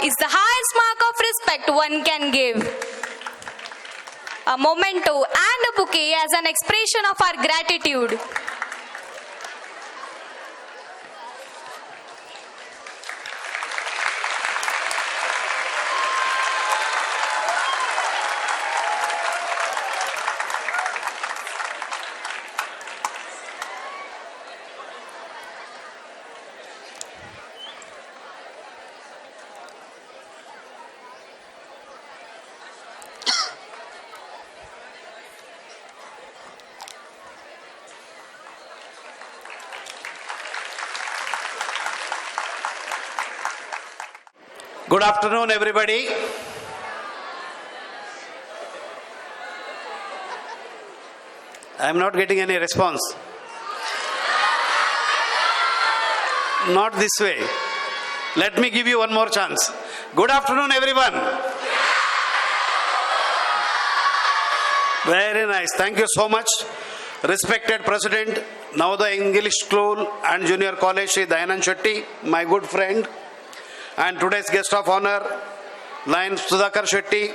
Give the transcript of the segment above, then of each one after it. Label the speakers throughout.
Speaker 1: is the highest mark of respect one can give. A memento and a bouquet as an expression of our gratitude.
Speaker 2: Good afternoon, everybody. I am not getting any response. Not this way. Let me give you one more chance. Good afternoon, everyone. Very nice. Thank you so much. Respected President, Navodaya English School and Junior College, Shri Dayanand Shetty, my good friend, and today's guest of honor, Lion Sudhakar Shetty,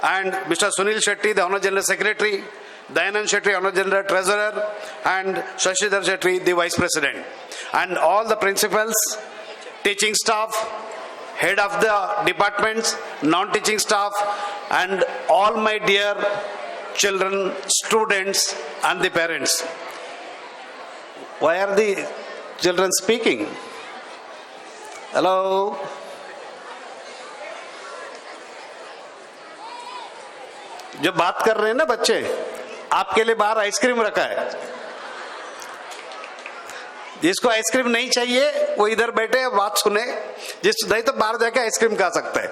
Speaker 2: and Mr. Sunil Shetty, the Honor General Secretary, Dayanand Shetty, Honor General Treasurer, and Shashidhar Shetty, the Vice President, and all the principals, teaching staff, head of the departments, non-teaching staff, and all my dear children, students, and the parents. Why are the children speaking? Hello? जो बात कर रहे हैं ना बच्चे, आपके लिए बाहर आइसक्रीम रखा है. जिसको आइसक्रीम नहीं चाहिए वो इधर बैठे बात सुने, जिस नहीं तो बाहर जाके आइसक्रीम खा सकता है.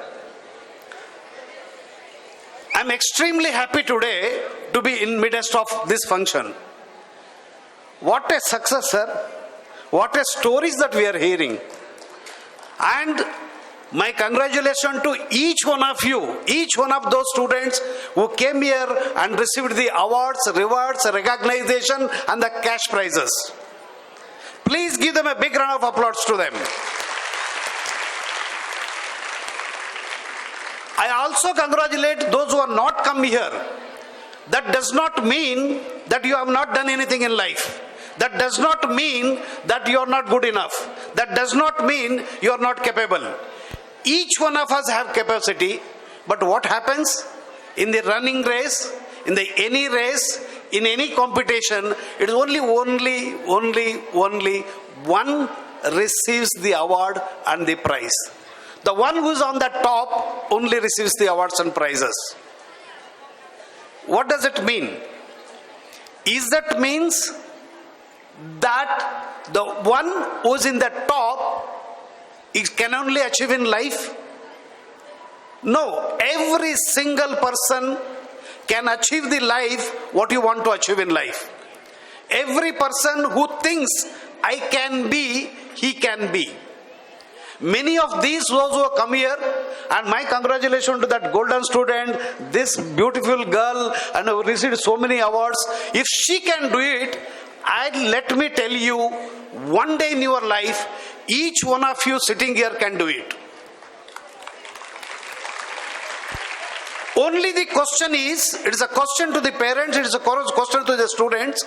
Speaker 2: I am extremely happy today to be in midst of this function. What a success, sir. What a stories that we are hearing. And my congratulations to each one of you, each one of those students who came here and received the awards, rewards, recognition, and the cash prizes. Please give them a big round of applause to them. I also congratulate those who have not come here. That does not mean that you have not done anything in life. That does not mean that you are not good enough. That does not mean you are not capable. Each one of us have capacity, but what happens in the running race, in the any race, in any competition, it is only one receives the award and the prize. The one who is on the top only receives the awards and prizes. What does it mean? Is that means that the one who is in the top can only achieve in life? No, every single person can achieve the life what you want to achieve in life. Every person who thinks I can be, he can be. Many of these those who have come here, and my congratulations to that golden student, this beautiful girl, and who received so many awards. If she can do it, let me tell you, one day in your life, each one of you sitting here can do it. Only the question is, it is a question to the parents, it is a question to the students.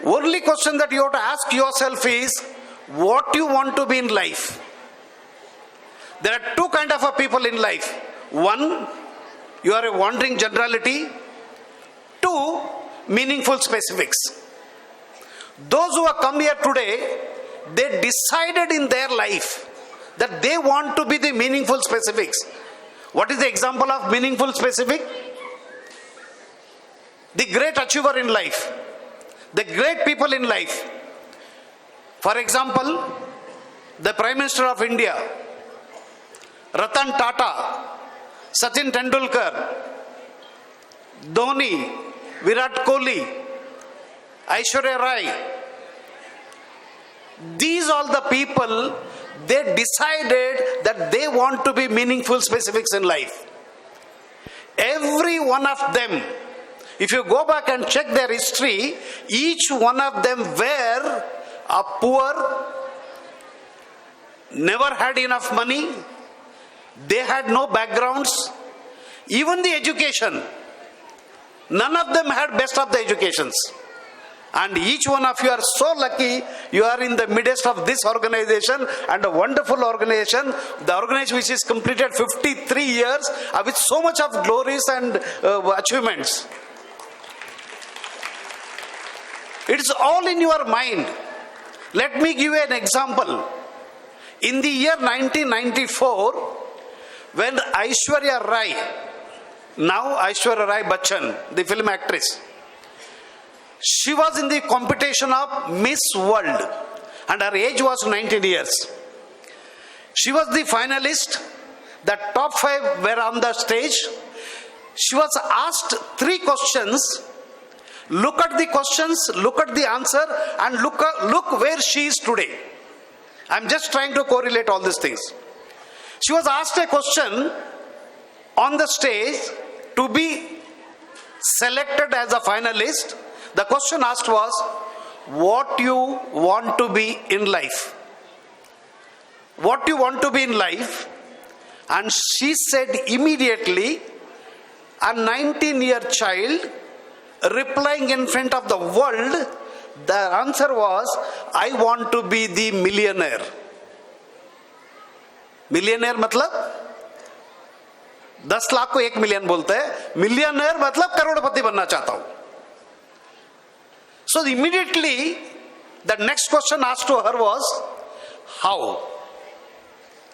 Speaker 2: Only question that you have to ask yourself is, what you want to be in life? There are two kinds of people in life. One, you are a wandering generality. Two, meaningful specifics. Those who have come here today, they decided in their life that they want to be the meaningful specifics. What is the example of meaningful specific? The great achiever in life. The great people in life. For example, the Prime Minister of India, Ratan Tata, Sachin Tendulkar, Dhoni, Virat Kohli, Aishwarya Rai. These all the people, they decided that they want to be meaningful specifics in life. Every one of them, if you go back and check their history, each one of them were a poor, never had enough money, They had no backgrounds, even the education. None of them had best of the educations. And each one of you are so lucky you are in the midst of this organization, and a wonderful organization, the organization which is completed 53 years with so much of glories and achievements. It's all in your mind. Let me give you an example. In the year 1994, when Aishwarya Rai, now Aishwarya Rai Bachchan, the film actress, she was in the competition of Miss World and her age was 19 years. She was the finalist. The top 5 were on the stage. She was asked 3 questions. Look at the questions, look at the answer, and look where she is today. I'm just trying to correlate all these things. She was asked a question on the stage to be selected as a finalist. The question asked was, what you want to be in life? What you want to be in life? And she said immediately, a 19-year child replying in front of the world, the answer was, I want to be the millionaire. Millionaire मतलब 10 लाख को 1 million बोलते हैं. Millionaire मतलब करोड़पति बनना चाहता हूं. So immediately the next question asked to her was, how?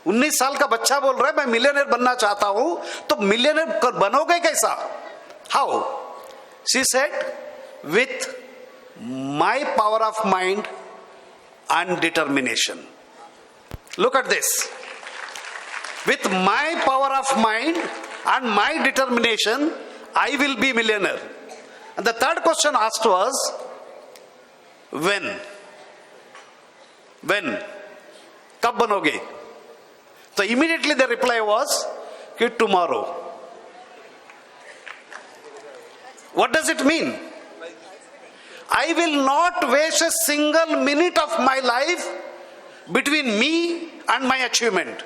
Speaker 2: 19 साल का बच्चा बोल रहा है मैं मिलियनेयर बनना चाहता हूं, तो मिलियनेयर बनोगे कैसा? How? She said, with my power of mind and determination. Look at this. With my power of mind and my determination, I will be millionaire. And the third question asked was, when? When? कब बनोगे? So immediately the reply was, कि tomorrow. What does it mean? I will not waste a single minute of my life between me and my achievement.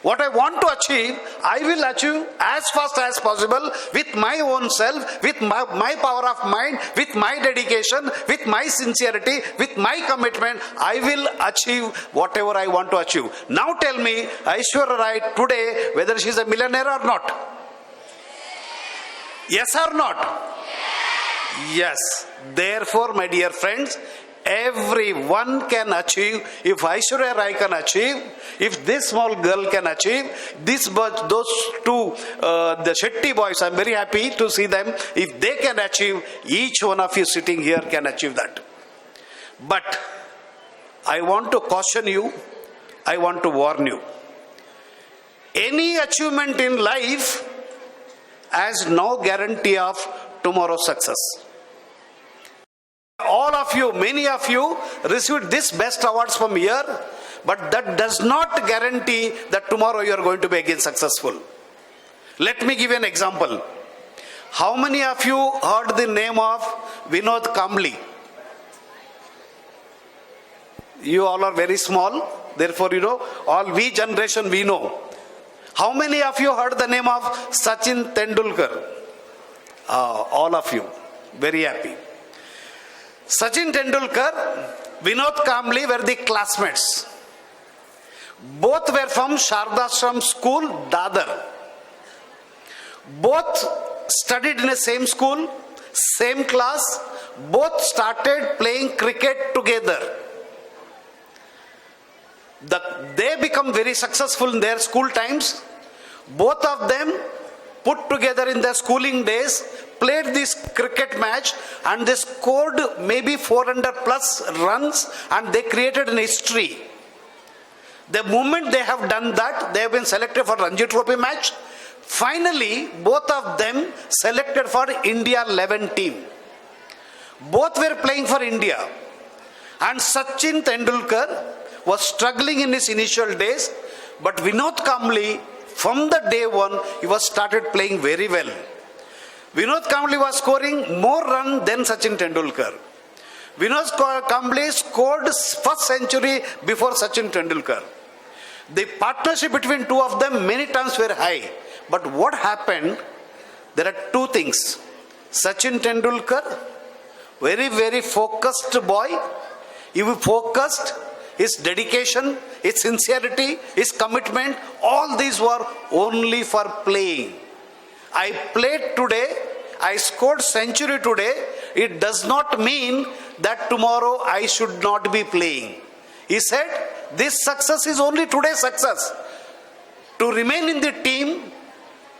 Speaker 2: What I want to achieve, I will achieve as fast as possible with my own self, with my power of mind, with my dedication, with my sincerity, with my commitment. I will achieve whatever I want to achieve. Now tell me, Aishwarya Rai today, whether she is a millionaire or not. Yes or not? Yes. Therefore, my dear friends, everyone can achieve. If Aishwarya Rai can achieve, if this small girl can achieve, those 2, the Shetty boys, I'm very happy to see them. If they can achieve, each one of you sitting here can achieve that. But I want to caution you, I want to warn you. Any achievement in life has no guarantee of tomorrow's success. All of you, many of you received this best awards from here, but that does not guarantee that tomorrow you are going to be again successful. Let me give you an example. How many of you heard the name of Vinod Kambli? You all are very small, therefore you know, all we generation we know. How many of you heard the name of Sachin Tendulkar? All of you, very happy. Sachin Tendulkar, Vinod Kambli were the classmates. Both were from Shardashram School, Dadar. Both studied in the same school, same class. Both started playing cricket together. They become very successful in their school times. Both of them put together in their schooling days, played this cricket match, and they scored maybe 400 plus runs, and they created an history. The moment they have done that, they have been selected for Ranji Trophy match. Finally, both of them selected for India 11 team. Both were playing for India. And Sachin Tendulkar was struggling in his initial days, but Vinod Kambli, from the day one, he was started playing very well. Vinod Kambli was scoring more runs than Sachin Tendulkar. Vinod Kambli scored first century before Sachin Tendulkar. The partnership between two of them many times were high. But what happened? There are two things. Sachin Tendulkar, very, very focused boy. He was focused, his dedication, his sincerity, his commitment, all these were only for playing. I played today, I scored century today. It does not mean that tomorrow I should not be playing. He said, this success is only today's success. To remain in the team,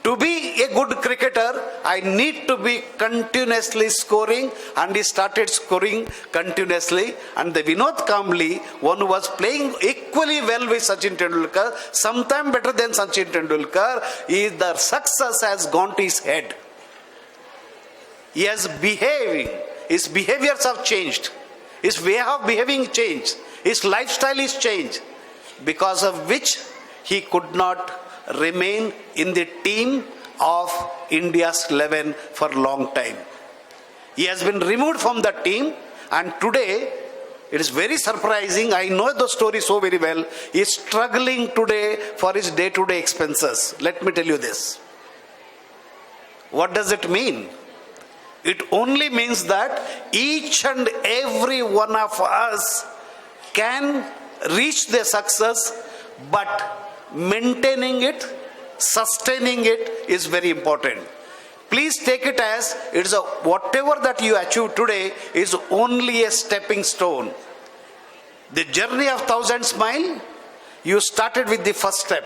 Speaker 2: to be a good cricketer, I need to be continuously scoring, and he started scoring continuously. And the Vinod Kambli, one who was playing equally well with Sachin Tendulkar, sometime better than Sachin Tendulkar, the success has gone to his head. He is behaving, his behaviors have changed, his way of behaving changed, his lifestyle is changed, because of which he could not remain in the team of India's 11 for a long time. He has been removed from the team, and today it is very surprising. I know the story so very well. He is struggling today for his day-to-day expenses. Let me tell you this. What does it mean? It only means that each and every one of us can reach their success, but maintaining it, sustaining it is very important. Please take it as it's whatever that you achieve today is only a stepping stone. The journey of 1,000 miles, you started with the first step.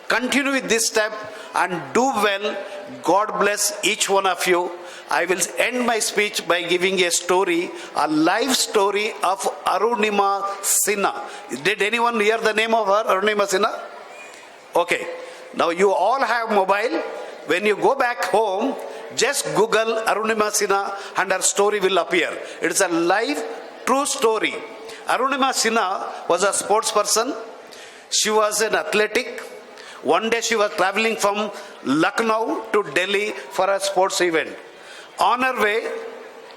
Speaker 2: Continue with this step and do well. God bless each one of you. I will end my speech by giving a story, a life story of Arunima Sinha. Did anyone hear the name of her, Arunima Sinha? Okay. Now you all have mobile. When you go back home, just Google Arunima Sinha and her story will appear. It is a live, true story. Arunima Sinha was a sports person. She was an athletic. One day she was traveling from Lucknow to Delhi for a sports event. On her way,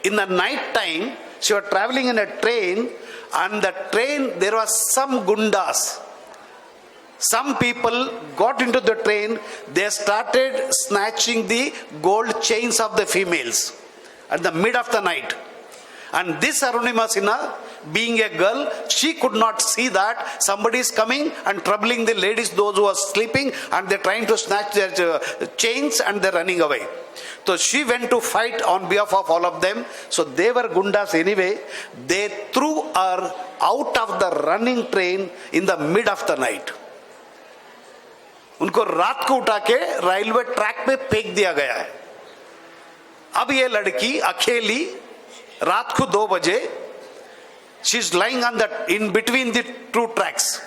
Speaker 2: in the night time, she was traveling in a train, and the train, there was some gundas. Some people got into the train, they started snatching the gold chains of the females at the mid of the night. And this Arunima Sinha, being a girl, she could not see that somebody is coming and troubling the ladies, those who are sleeping, and they're trying to snatch their chains and they're running away. So she went to fight on behalf of all of them. So they were gundas anyway. They threw her out of the running train in the mid of the night. उनको रात को उठा के railway track पे फेंक दिया गया है. अब ये लड़की अकेली रात को 2 बजे, she is lying on the in between the two tracks,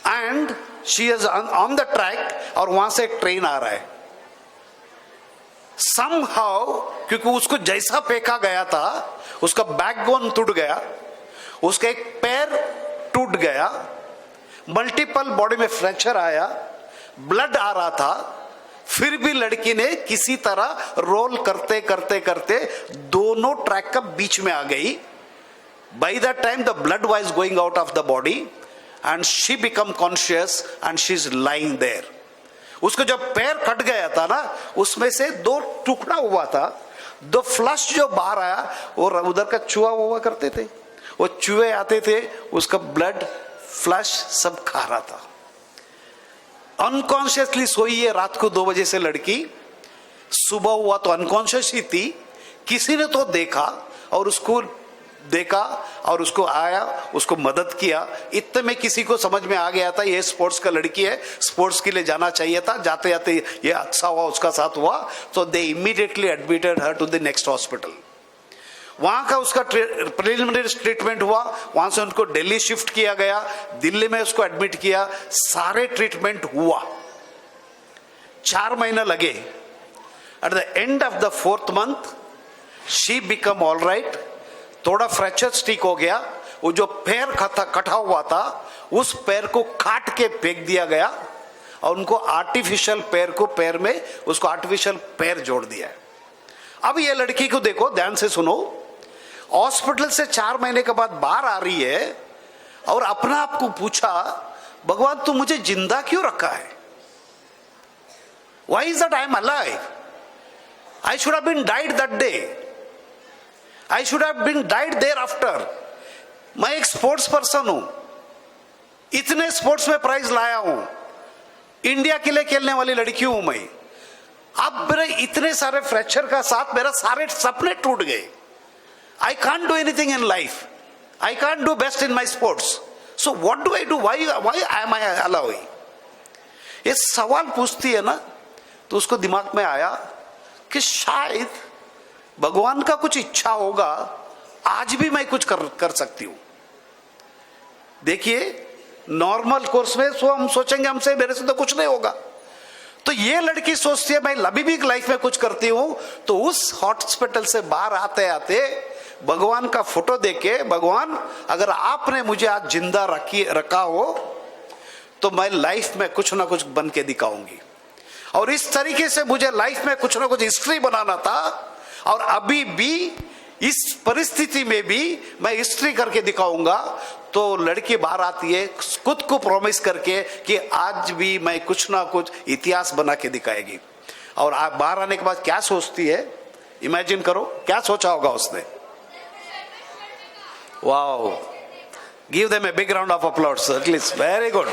Speaker 2: and she is on the track, और वहां से एक ट्रेन आ रहा है. Somehow, क्योंकि उसको जैसा फेंका गया था, उसका बैकबोन टूट गया, उसका एक पैर टूट गया, मल्टीपल बॉडी में फ्रैक्चर आया, ब्लड आ रहा था, फिर भी लड़की ने किसी तरह रोल करते करते करते दोनों ट्रैक का बीच में आ गई. By that time the blood was going out of the body and she become conscious and she is lying there. उसको जब पैर कट गया था ना, उसमें से 2 टुकड़ा हुआ था, 2 फ्लश जो बाहर आया, वो उधर का चूहा हुआ करते थे, वो चूहे आते थे, उसका ब्लड फ्लश सब खा रहा था. अनकॉन्शियसली सोई है रात को 2 बजे से लड़की. सुबह हुआ तो अनकॉन्शियस ही थी. किसी ने तो देखा और उसको देखा और उसको आया, उसको मदद किया. इतने में किसी को समझ में आ गया था ये स्पोर्ट्स का लड़की है, स्पोर्ट्स के लिए जाना चाहिए था. जाते जाते ये अच्छा हुआ, उसका साथ हुआ. तो they immediately admitted her to the next hospital. वहां का उसका प्रिलिमिनरी ट्रीटमेंट हुआ. वहां से उनको दिल्ली शिफ्ट किया गया, दिल्ली में उसको एडमिट किया. सारे ट्रीटमेंट हुआ, 4 महीने लगे. At the end of the 4th month she become all right. थोड़ा फ्रैक्चर ठीक हो गया. वो जो पैर कटा हुआ था, उस पैर को काट के फेंक दिया गया और उनको आर्टिफिशियल पैर को पैर में उसको आर्टिफिशियल पैर जोड़ दिया. अब ये लड़की को देखो, ध्यान से सुनो. हॉस्पिटल से 4 महीने के बाद बाहर आ रही है और अपना आप को पूछा, भगवान तू मुझे जिंदा क्यों रखा है? Why is that I am alive? I should have been died that day. I should have been died thereafter. मैं एक स्पोर्ट्स पर्सन हूं, इतने स्पोर्ट्स में प्राइज लाया हूं, इंडिया के लिए खेलने वाली लड़की हूं मैं. अब मेरे इतने सारे फ्रैक्चर का साथ मेरा सारे सपने टूट गए. I can't do anything in life. I can't do best in my sports. So what do I do? Why am I alive? ये सवाल पूछती है ना, तो उसको दिमाग में आया कि शायद भगवान का कुछ इच्छा होगा, आज भी मैं कुछ कर सकती हूं. देखिए नॉर्मल कोर्स में सो हम सोचेंगे हमसे मेरे से तो कुछ नहीं होगा, तो ये लड़की सोचती है मैं अभी भी लाइफ में कुछ करती हूं. तो उस हॉस्पिटल से बाहर आते आते भगवान का फोटो देके, भगवान अगर आपने मुझे आज जिंदा रखा हो तो मैं लाइफ में कुछ ना कुछ बन के दिखाऊंगी. और इस तरीके से मुझे लाइफ में कुछ ना कुछ हिस्ट्री बनाना था, और अभी भी इस परिस्थिति में भी मैं हिस्ट्री करके दिखाऊंगा. तो लड़की बाहर आती है खुद को प्रॉमिस करके कि आज भी मैं कुछ ना कुछ इतिहास बना के दिखाएगी. और बाहर आने के बाद क्या सोचती है, इमेजिन करो क्या सोचा होगा उसने. Wow, give them a big round of applause at least. Very good.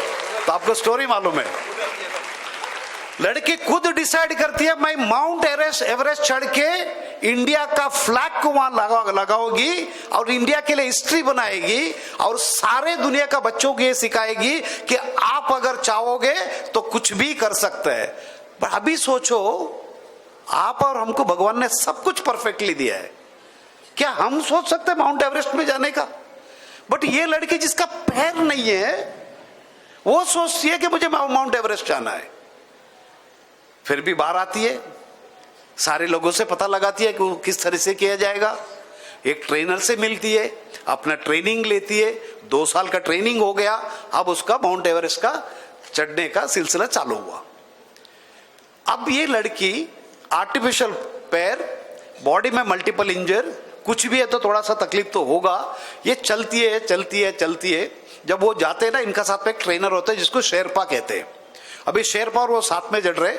Speaker 2: तो आपको स्टोरी मालूम है. लड़की खुद डिसाइड करती है मैं माउंट एवरेस्ट चढ़ के इंडिया का फ्लैग को वहां लगाओगी और इंडिया के लिए हिस्ट्री बनाएगी और सारे दुनिया का बच्चों को ये सिखाएगी कि आप अगर चाहोगे तो कुछ भी कर सकते हैं. पर अभी सोचो, आप और हमको भगवान ने सब कुछ परफेक्टली दिया है, क्या हम सोच सकते हैं माउंट एवरेस्ट में जाने का? बट ये लड़की जिसका पैर नहीं है वो सोचती है कि मुझे माउंट एवरेस्ट जाना है. फिर भी बाहर आती है, सारे लोगों से पता लगाती है कि वो किस तरह से किया जाएगा. एक ट्रेनर से मिलती है, अपना ट्रेनिंग लेती है. 2 साल का ट्रेनिंग हो गया, अब उसका माउंट एवरेस्ट का चढ़ने का सिलसिला चालू हुआ. अब ये लड़की आर्टिफिशियल पैर, बॉडी में मल्टीपल इंजर, कुछ भी है तो थोड़ा सा तकलीफ तो होगा. ये चलती है चलती है चलती है. जब वो जाते हैं ना, इनका साथ में एक ट्रेनर होता है जिसको शेरपा कहते हैं. अभी शेरपा और वो साथ में चढ़ रहे,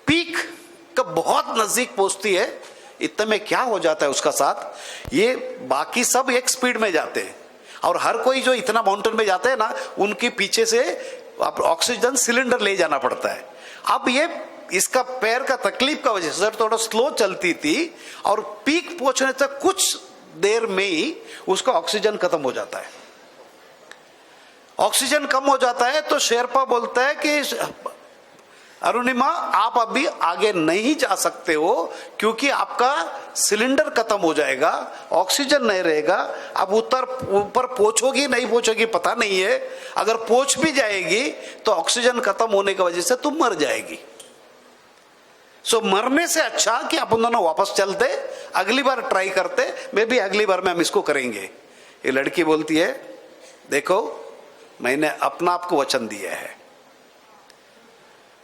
Speaker 2: पीक का बहुत नजदीक पहुंचती है. इतने में क्या हो जाता है उसका साथ, ये बाकी सब एक स्पीड में जाते हैं और हर कोई जो इतना माउंटेन में जाते हैं ना, उनके पीछे से ऑक्सीजन सिलेंडर ले जाना पड़ता है. अब ये इसका पैर का तकलीफ का वजह से थोड़ा स्लो चलती थी और पीक पहुंचने तक कुछ देर में ही उसका ऑक्सीजन खत्म हो जाता है. ऑक्सीजन कम हो जाता है तो शेरपा बोलता है कि अरुणिमा आप अभी आगे नहीं जा सकते हो क्योंकि आपका सिलेंडर खत्म हो जाएगा, ऑक्सीजन नहीं रहेगा. अब ऊपर पहुंचोगी नहीं पहुंचोगी पता नहीं है. अगर पहुंच भी जाएगी तो ऑक्सीजन खत्म होने की वजह से तुम मर जाएगी. सो मरने से अच्छा कि अपन दोनों वापस चलते, अगली बार ट्राई करते, मे भी अगली बार में हम इसको करेंगे. ये लड़की बोलती है देखो मैंने अपना आप को वचन दिया है,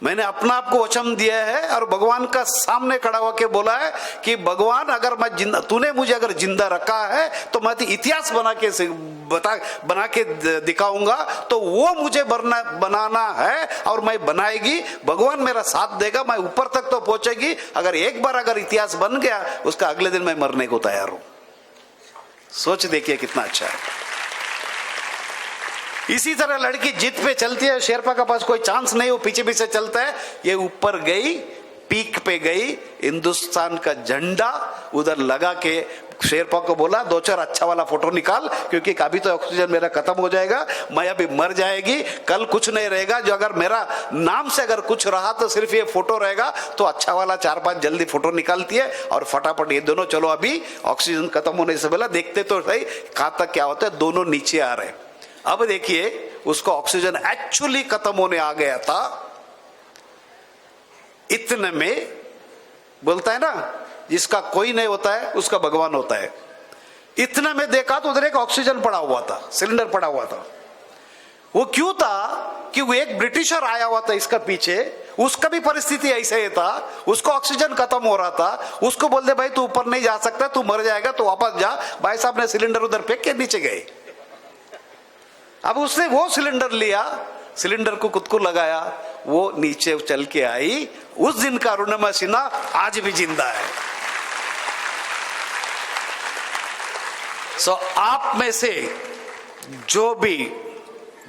Speaker 2: मैंने अपना आप को वचन दिया है और भगवान का सामने खड़ा होकर बोला है कि भगवान अगर मैं जिंदा, तूने मुझे अगर जिंदा रखा है तो मैं इतिहास बना के दिखाऊंगा. तो वो मुझे बनाना है और मैं बनाएगी. भगवान मेरा साथ देगा, मैं ऊपर तक तो पहुंचेगी. अगर एक बार अगर इतिहास बन गया उसका अगले दिन मैं मरने को तैयार हूं. सोच देखिए कितना अच्छा है. इसी तरह लड़की जिद पे चलती है, शेरपा के पास कोई चांस नहीं, वो पीछे पीछे चलता है. ये ऊपर गई, पीक पे गई, हिंदुस्तान का झंडा उधर लगा के शेरपा को बोला 2-4 अच्छा वाला फोटो निकाल क्योंकि अभी तो ऑक्सीजन मेरा खत्म हो जाएगा, मैं अभी मर जाएगी, कल कुछ नहीं रहेगा. जो अगर मेरा नाम से अगर कुछ रहा तो सिर्फ ये फोटो रहेगा. तो अच्छा वाला 4-5 जल्दी फोटो निकालती है और फटाफट ये दोनों चलो अभी ऑक्सीजन खत्म होने से पहले देखते तो सही कहां तक क्या होता है. दोनों नीचे आ रहे. अब देखिए उसको ऑक्सीजन एक्चुअली खत्म होने आ गया था. इतने में बोलता है ना जिसका कोई नहीं होता है उसका भगवान होता है. इतने में देखा तो उधर एक ऑक्सीजन पड़ा हुआ था, सिलेंडर पड़ा हुआ था. वो क्यों था कि वो एक ब्रिटिशर आया हुआ था इसका पीछे, उसका भी परिस्थिति ऐसे ही था, उसको ऑक्सीजन खत्म हो रहा था. उसको बोल दे भाई तू ऊपर नहीं जा सकता, तू मर जाएगा, तो वापस जा. भाई साहब ने सिलेंडर उधर फेंक के नीचे गए. अब उसने वो सिलेंडर लिया, सिलेंडर को खुद को लगाया, वो नीचे चल के आई। उस दिन का अरुणिमा सिन्हा आज भी जिंदा है। सो आप में से जो भी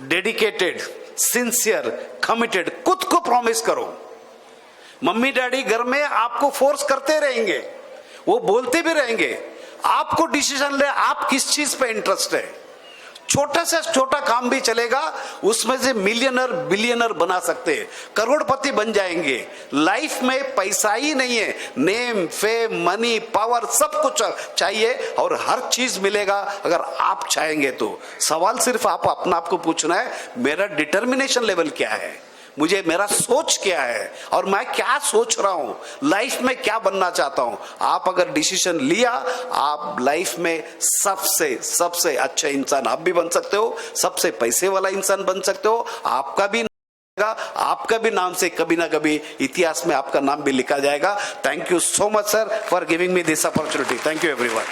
Speaker 2: डेडिकेटेड, सिंसियर, कमिटेड, खुद को प्रॉमिस करो। मम्मी डैडी घर में आपको फोर्स करते रहेंगे, वो बोलते भी रहेंगे, आपको डिसीजन ले, आप किस चीज पे इंटरेस्ट है। छोटा से छोटा काम भी चलेगा, उसमें से मिलियनर बिलियनर बना सकते हैं, करोड़पति बन जाएंगे। लाइफ में पैसा ही नहीं है, नेम, फेम, मनी, पावर सब कुछ चाहिए और हर चीज मिलेगा अगर आप चाहेंगे तो। सवाल सिर्फ आप अपना आप को पूछना है, मेरा डिटर्मिनेशन लेवल क्या है, मुझे मेरा सोच क्या है और मैं क्या सोच रहा हूं, लाइफ में क्या बनना चाहता हूं। आप अगर डिसीजन लिया, आप लाइफ में सबसे सबसे अच्छा इंसान आप भी बन सकते हो, सबसे पैसे वाला इंसान बन सकते हो। आपका भी नाम से कभी ना कभी इतिहास में आपका नाम भी लिखा जाएगा। Thank you so much sir for giving me this opportunity. Thank you everyone.